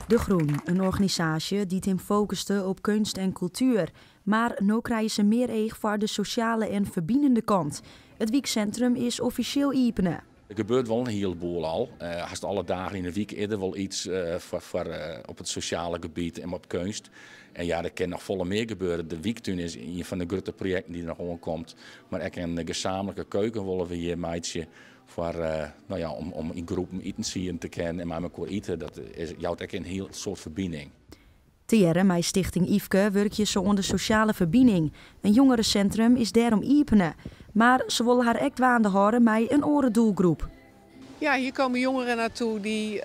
De Groen, een organisatie die hem focuste op kunst en cultuur. Maar nu krijgen ze meer oog voor de sociale en verbindende kant. Het weekcentrum is officieel openen. Er gebeurt wel een heleboel al. Haast alle dagen in de week eerder wel iets op het sociale gebied en op kunst. En ja, er kan nog volle meer gebeuren. De Wiektuin is een van de grote projecten die er nog onkomt. Maar ook een gezamenlijke keuken willen we hier meidje. Om in groepen eten zien te kennen en met elkaar eten. Dat jouwt ook een heel soort verbinding. Tiere, met Stichting Yveske, werk je zo onder sociale verbinding. Een jongerencentrum is daarom openen. Maar ze willen haar echt waande houden met een orendoelgroep. Ja, hier komen jongeren naartoe die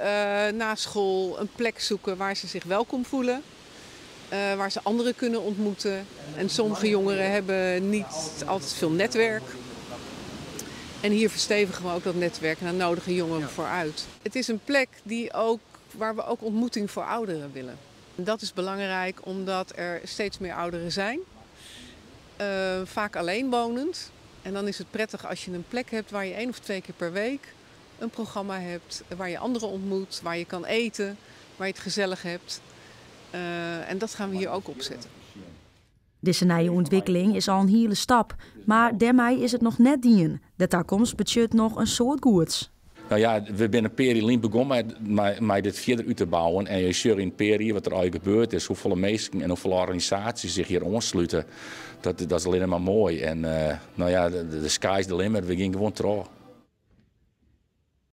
na school een plek zoeken waar ze zich welkom voelen. Waar ze anderen kunnen ontmoeten. En sommige jongeren hebben niet altijd veel netwerk. En hier verstevigen we ook dat netwerk en daar nodigen jongeren voor uit. Het is een plek waar we ook ontmoeting voor ouderen willen. En dat is belangrijk omdat er steeds meer ouderen zijn. Vaak alleenwonend. En dan is het prettig als je een plek hebt waar je 1 of 2 keer per week een programma hebt. Waar je anderen ontmoet, waar je kan eten, waar je het gezellig hebt. En dat gaan we hier ook opzetten. Deze nieuwe ontwikkeling is al een hele stap, maar daarmee is het nog net dien. De toekomst betekent nog een soort goeds. Nou ja, we zijn een periode begonnen met dit verder uit te bouwen. En je ziet in periode wat er al gebeurd is, hoeveel mensen en hoeveel organisaties zich hier aansluiten. Dat is alleen maar mooi. En de sky is the limit, we gaan gewoon terug.